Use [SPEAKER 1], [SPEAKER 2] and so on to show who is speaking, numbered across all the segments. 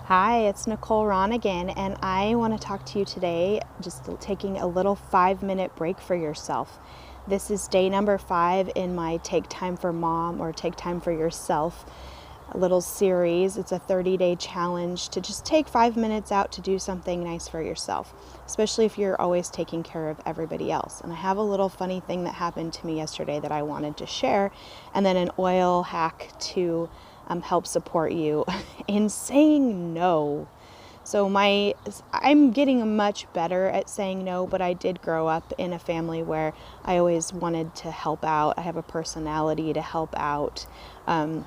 [SPEAKER 1] Hi, it's Nicole Ron again, and I want to talk to you today, just taking a little 5-minute break for yourself. This is day number 5 in my Take Time for Mom or Take Time for Yourself little series. It's a 30-day challenge to just take 5 minutes out to do something nice for yourself, especially if you're always taking care of everybody else. And I have a little funny thing that happened to me yesterday that I wanted to share, and then an oil hack to help support you in saying no. So I'm getting much better at saying no, but I did grow up in a family where I always wanted to help out. I have a personality to help out. And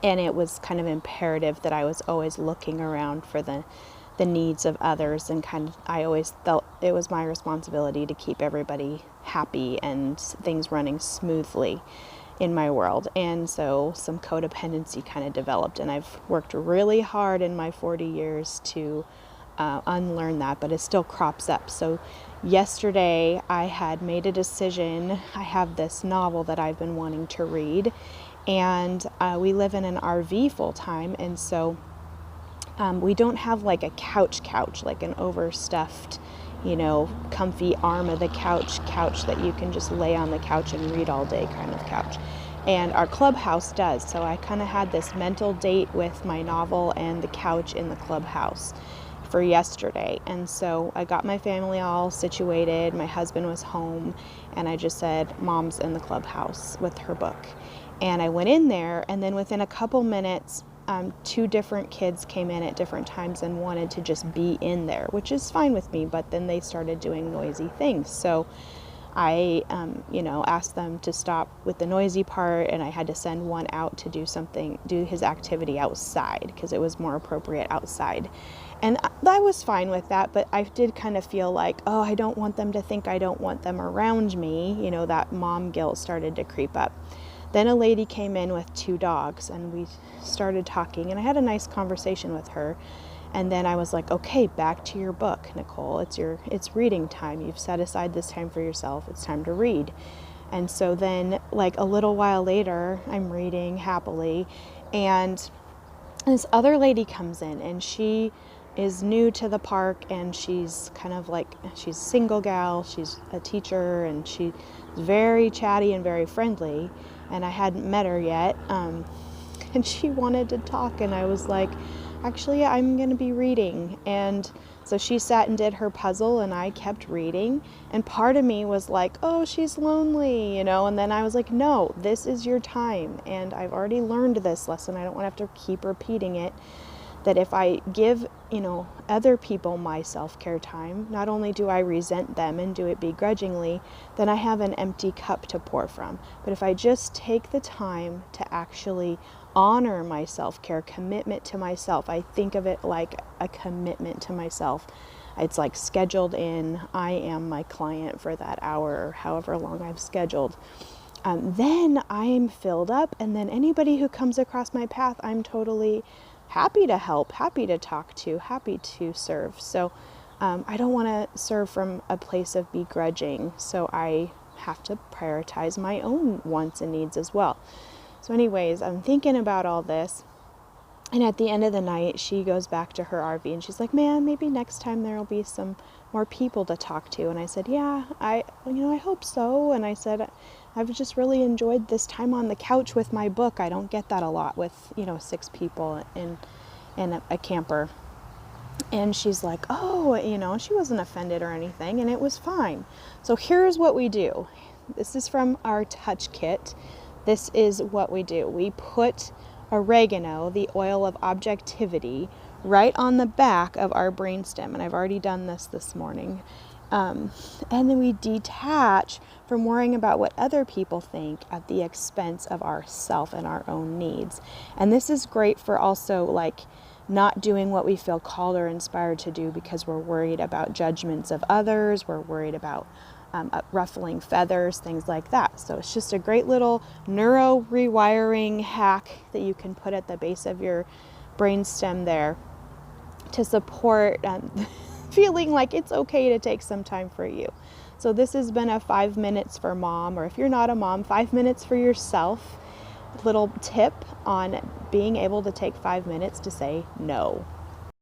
[SPEAKER 1] it was kind of imperative that I was always looking around for the needs of others, and I always felt it was my responsibility to keep everybody happy and things running smoothly in my world. And so some codependency kind of developed, and I've worked really hard in my 40 years to unlearn that, but it still crops up. So yesterday I had made a decision. I have this novel that I've been wanting to read, and we live in an RV full time, and so we don't have like a couch, like an overstuffed, comfy arm of the couch that you can just lay on the couch and read all day kind of couch. And our clubhouse does. So I kind of had this mental date with my novel and the couch in the clubhouse for yesterday. And so I got my family all situated. My husband was home, and I just said, Mom's in the clubhouse with her book. And I went in there, and then within a couple minutes, 2 different kids came in at different times and wanted to just be in there, which is fine with me, but then they started doing noisy things. So I, asked them to stop with the noisy part, and I had to send one out to do his activity outside because it was more appropriate outside. And I was fine with that, but I did kind of feel like, I don't want them to think I don't want them around me. That mom guilt started to creep up. Then a lady came in with 2 dogs, and we started talking, and I had a nice conversation with her. And then I was like, okay, back to your book, Nicole. It's reading time. You've set aside this time for yourself. It's time to read. And so then, like a little while later, I'm reading happily, and this other lady comes in, and she is new to the park, and she's kind of like, she's a single gal, she's a teacher, and she's very chatty and very friendly. And I hadn't met her yet, and she wanted to talk, and I was like, actually, I'm going to be reading. And so she sat and did her puzzle, and I kept reading, and part of me was like, oh, she's lonely, and then I was like, no, this is your time, and I've already learned this lesson. I don't want to have to keep repeating it, that if I give, other people my self-care time, not only do I resent them and do it begrudgingly, then I have an empty cup to pour from. But if I just take the time to actually honor my self-care, commitment to myself, I think of it like a commitment to myself. It's like scheduled in. I am my client for that hour or however long I've scheduled. Then I am filled up, and then anybody who comes across my path, I'm totally happy to help, happy to talk to, happy to serve. So I don't want to serve from a place of begrudging. So I have to prioritize my own wants and needs as well. So anyways, I'm thinking about all this. And at the end of the night, she goes back to her RV, and she's like, man, maybe next time there'll be some more people to talk to. And I said, yeah, I hope so. And I said, I've just really enjoyed this time on the couch with my book. I don't get that a lot with, 6 people in a camper. And she's like, oh, she wasn't offended or anything, and it was fine. So here's what we do. This is from our touch kit. This is what we do. We put oregano, the oil of objectivity, right on the back of our brainstem. And I've already done this morning. And then we detach from worrying about what other people think at the expense of ourself and our own needs. And this is great for also like not doing what we feel called or inspired to do because we're worried about judgments of others. We're worried about ruffling feathers, things like that. So it's just a great little neuro rewiring hack that you can put at the base of your brainstem there to support feeling like it's okay to take some time for you. So this has been a 5 minutes for mom, or if you're not a mom, 5 minutes for yourself little tip on being able to take 5 minutes to say no.